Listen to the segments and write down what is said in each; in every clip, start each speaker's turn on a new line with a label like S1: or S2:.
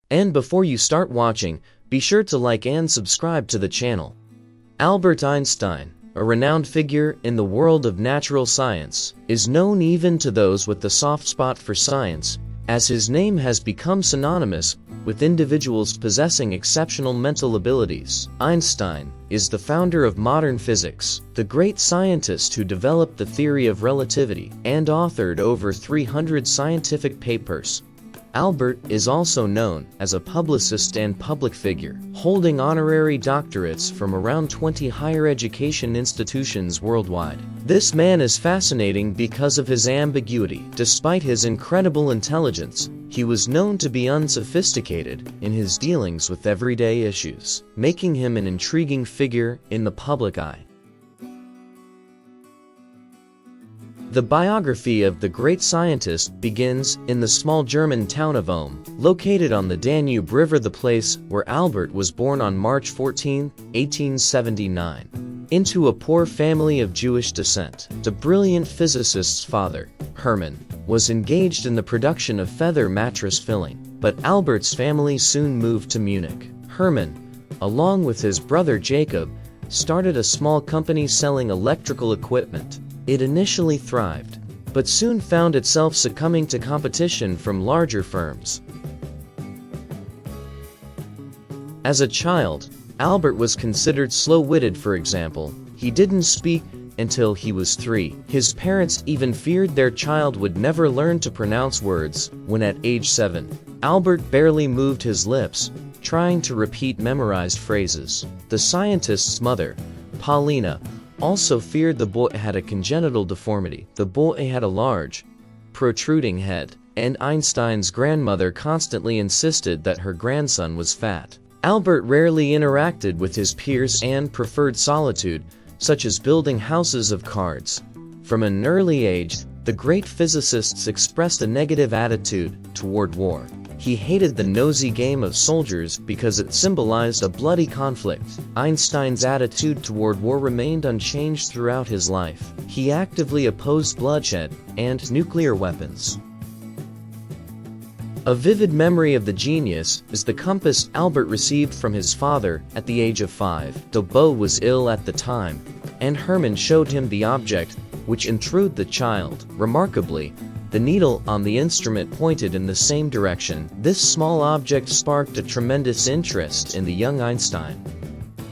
S1: And before you start watching, be sure to like and subscribe to the channel. Albert Einstein, a renowned figure in the world of natural science, is known even to those with the soft spot for science, as his name has become synonymous with individuals possessing exceptional mental abilities. Einstein is the founder of modern physics, the great scientist who developed the theory of relativity and authored over 300 scientific papers. Albert is also known as a publicist and public figure, holding honorary doctorates from around 20 higher education institutions worldwide. This man is fascinating because of his ambiguity. Despite his incredible intelligence, he was known to be unsophisticated in his dealings with everyday issues, making him an intriguing figure in the public eye. The biography of the great scientist begins in the small German town of Ulm, located on the Danube River, the place where Albert was born on March 14, 1879. Into a poor family of Jewish descent, the brilliant physicist's father, Hermann, was engaged in the production of feather mattress filling, but Albert's family soon moved to Munich. Hermann, along with his brother Jacob, started a small company selling electrical equipment. It initially thrived, but soon found itself succumbing to competition from larger firms. As a child, Albert was considered slow-witted. For example, he didn't speak until he was 3. His parents even feared their child would never learn to pronounce words. When at age 7, Albert barely moved his lips, trying to repeat memorized phrases. The scientist's mother, Paulina, also feared the boy had a congenital deformity. The boy had a large, protruding head, and Einstein's grandmother constantly insisted that her grandson was fat. Albert rarely interacted with his peers and preferred solitude, such as building houses of cards. From an early age, the great physicist expressed a negative attitude toward war. He hated the nosy game of soldiers because it symbolized a bloody conflict. Einstein's attitude toward war remained unchanged throughout his life. He actively opposed bloodshed and nuclear weapons. A vivid memory of the genius is the compass Albert received from his father at the age of 5. The boy was ill at the time, and Hermann showed him the object, which enthralled the child. Remarkably, the needle on the instrument pointed in the same direction. This small object sparked a tremendous interest in the young Einstein.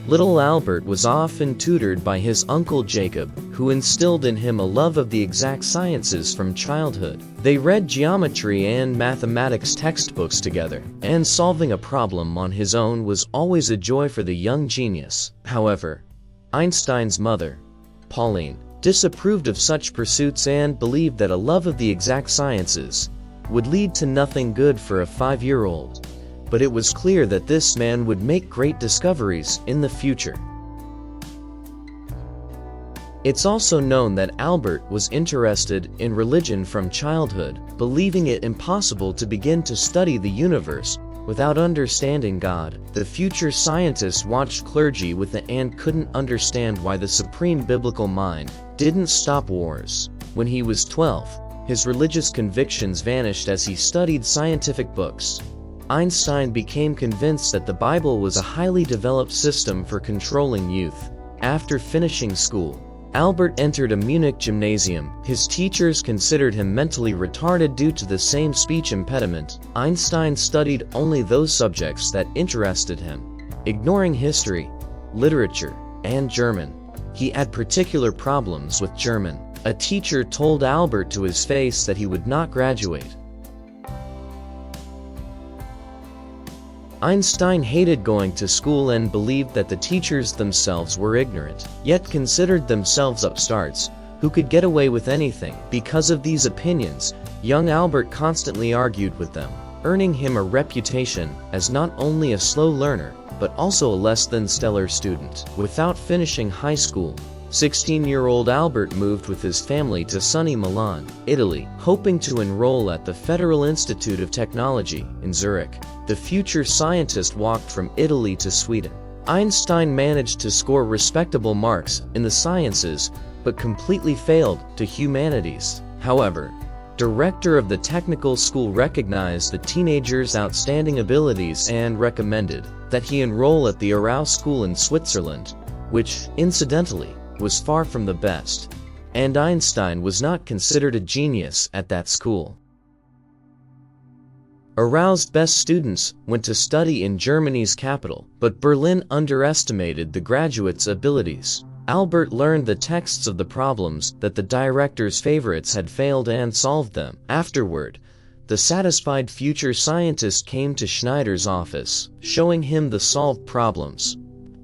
S1: Little Albert was often tutored by his uncle Jacob, who instilled in him a love of the exact sciences from childhood. They read geometry and mathematics textbooks together, and solving a problem on his own was always a joy for the young genius. However, Einstein's mother, Pauline, disapproved of such pursuits and believed that a love of the exact sciences would lead to nothing good for a 5-year-old. But it was clear that this man would make great discoveries in the future. It's also known that Albert was interested in religion from childhood, believing it impossible to begin to study the universe without understanding God. The future scientist watched clergy and couldn't understand why the supreme biblical mind didn't stop wars. When he was 12, his religious convictions vanished as he studied scientific books. Einstein became convinced that the Bible was a highly developed system for controlling youth. After finishing school, Albert entered a Munich gymnasium. His teachers considered him mentally retarded due to the same speech impediment. Einstein studied only those subjects that interested him, ignoring history, literature, and German. He had particular problems with German. A teacher told Albert to his face that he would not graduate. Einstein hated going to school and believed that the teachers themselves were ignorant, yet considered themselves upstarts who could get away with anything. Because of these opinions, young Albert constantly argued with them, earning him a reputation as not only a slow learner, but also a less than stellar student. Without finishing high school, 16-year-old Albert moved with his family to sunny Milan, Italy, hoping to enroll at the Federal Institute of Technology in Zurich. The future scientist walked from Italy to Sweden. Einstein managed to score respectable marks in the sciences, but completely failed to humanities. However, director of the technical school, recognized the teenager's outstanding abilities and recommended that he enroll at the Aarau School in Switzerland, which, incidentally, was far from the best, and Einstein was not considered a genius at that school. Aarau's best students went to study in Germany's capital, but Berlin underestimated the graduates' abilities. Albert learned the texts of the problems that the director's favorites had failed and solved them. Afterward, the satisfied future scientist came to Schneider's office, showing him the solved problems.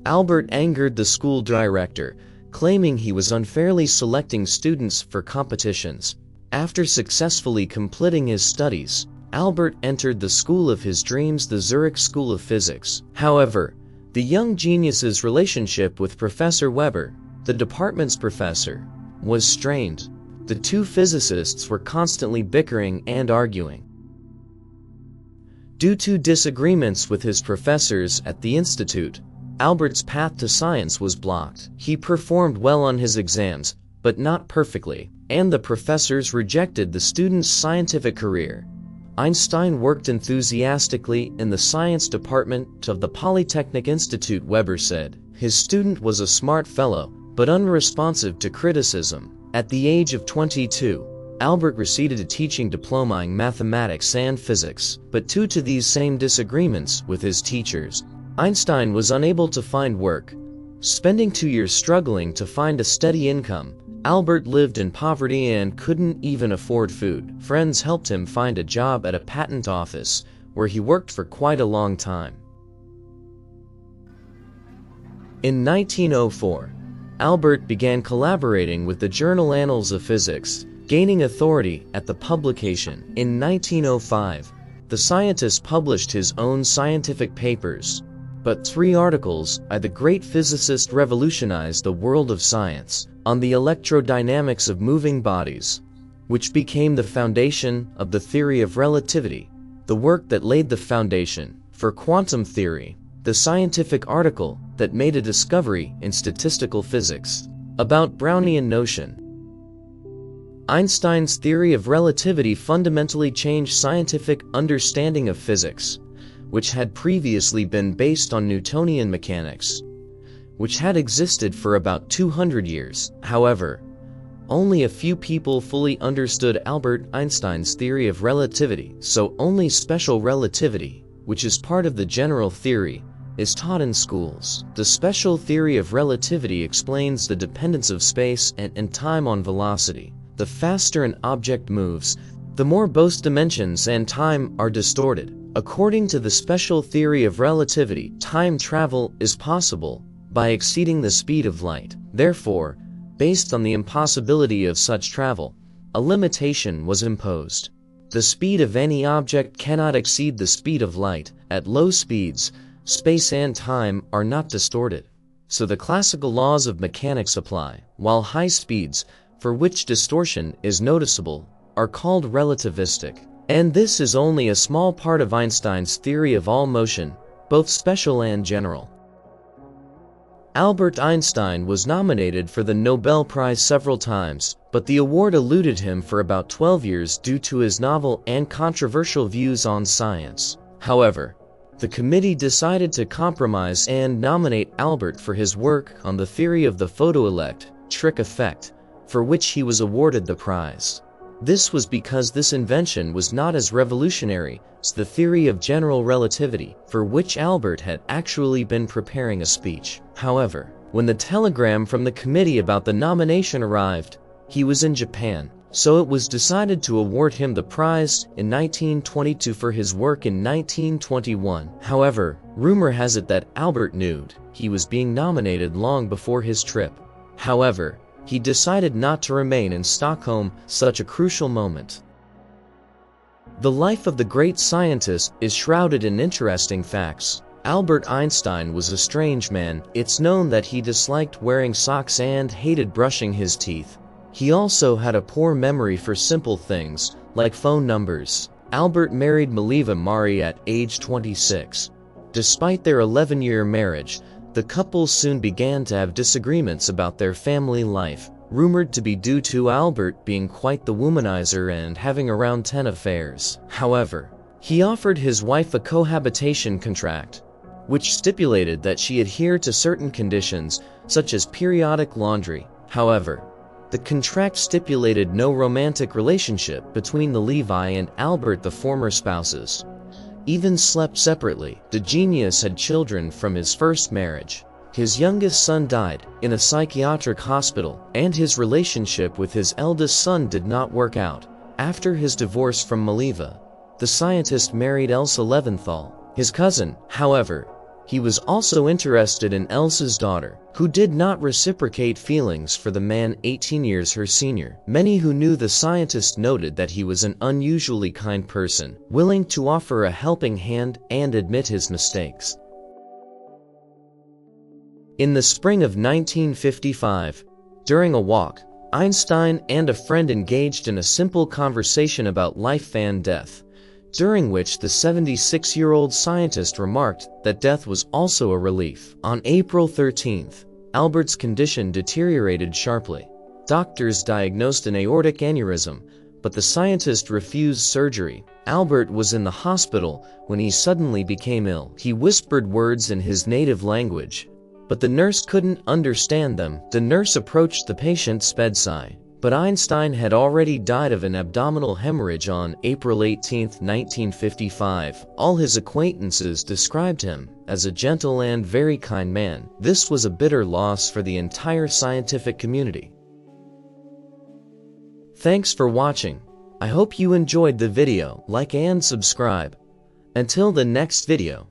S1: Albert angered the school director, claiming he was unfairly selecting students for competitions. After successfully completing his studies, Albert entered the school of his dreams, the Zurich School of Physics. However, the young genius's relationship with Professor Weber, the department's professor, was strained. The two physicists were constantly bickering and arguing. Due to disagreements with his professors at the institute, Albert's path to science was blocked. He performed well on his exams, but not perfectly, and the professors rejected the student's scientific career. Einstein worked enthusiastically in the science department of the Polytechnic Institute, Weber said. His student was a smart fellow, but unresponsive to criticism. At the age of 22, Albert received a teaching diploma in mathematics and physics, but due to these same disagreements with his teachers, Einstein was unable to find work. Spending 2 years struggling to find a steady income, Albert lived in poverty and couldn't even afford food. Friends helped him find a job at a patent office, where he worked for quite a long time. In 1904, Albert began collaborating with the journal Annals of Physics, gaining authority at the publication. In 1905, the scientist published his own scientific papers, but 3 articles by the great physicist revolutionized the world of science on the electrodynamics of moving bodies, which became the foundation of the theory of relativity, the work that laid the foundation for quantum theory, the scientific article that made a discovery in statistical physics about Brownian notion. Einstein's theory of relativity fundamentally changed scientific understanding of physics, which had previously been based on Newtonian mechanics, which had existed for about 200 years. However, only a few people fully understood Albert Einstein's theory of relativity, so only special relativity, which is part of the general theory, is taught in schools. The special theory of relativity explains the dependence of space and time on velocity. The faster an object moves, the more both dimensions and time are distorted. According to the special theory of relativity, time travel is possible by exceeding the speed of light. Therefore, based on the impossibility of such travel, a limitation was imposed. The speed of any object cannot exceed the speed of light. At low speeds, space and time are not distorted, so the classical laws of mechanics apply, while high speeds, for which distortion is noticeable, are called relativistic. And this is only a small part of Einstein's theory of all motion, both special and general. Albert Einstein was nominated for the Nobel Prize several times, but the award eluded him for about 12 years due to his novel and controversial views on science. However, the committee decided to compromise and nominate Albert for his work on the theory of the photoelectric effect, for which he was awarded the prize. This was because this invention was not as revolutionary as the theory of general relativity, for which Albert had actually been preparing a speech. However, when the telegram from the committee about the nomination arrived, he was in Japan, so it was decided to award him the prize in 1922 for his work in 1921. However, rumor has it that Albert knew he was being nominated long before his trip. However, he decided not to remain in Stockholm such a crucial moment. The life of the great scientist is shrouded in interesting facts. Albert Einstein was a strange man. It's known that he disliked wearing socks and hated brushing his teeth. He also had a poor memory for simple things, like phone numbers. Albert married Mileva Mari at age 26. Despite their 11-year marriage, the couple soon began to have disagreements about their family life. rumored to be due to Albert being quite the womanizer and having around 10 affairs. However, he offered his wife a cohabitation contract, which stipulated that she adhere to certain conditions, such as periodic laundry. However, the contract stipulated no romantic relationship between the Levi and Albert, the former spouses. Even slept separately. The genius had children from his first marriage. His youngest son died in a psychiatric hospital, and his relationship with his eldest son did not work out. After his divorce from Maliva, the scientist married Elsa Leventhal, his cousin. However, he was also interested in Elsa's daughter, who did not reciprocate feelings for the man 18 years her senior. Many who knew the scientist noted that he was an unusually kind person, willing to offer a helping hand and admit his mistakes. In the spring of 1955, during a walk, Einstein and a friend engaged in a simple conversation about life and death, during which the 76-year-old scientist remarked that death was also a relief. On April 13th, Albert's condition deteriorated sharply. Doctors diagnosed an aortic aneurysm, but the scientist refused surgery. Albert was in the hospital when he suddenly became ill. He whispered words in his native language, but the nurse couldn't understand them. The nurse approached the patient's bedside, but Einstein had already died of an abdominal hemorrhage on April 18, 1955. All his acquaintances described him as a gentle and very kind man. This was a bitter loss for the entire scientific community. Thanks for watching. I hope you enjoyed the video. Like and subscribe. Until the next video.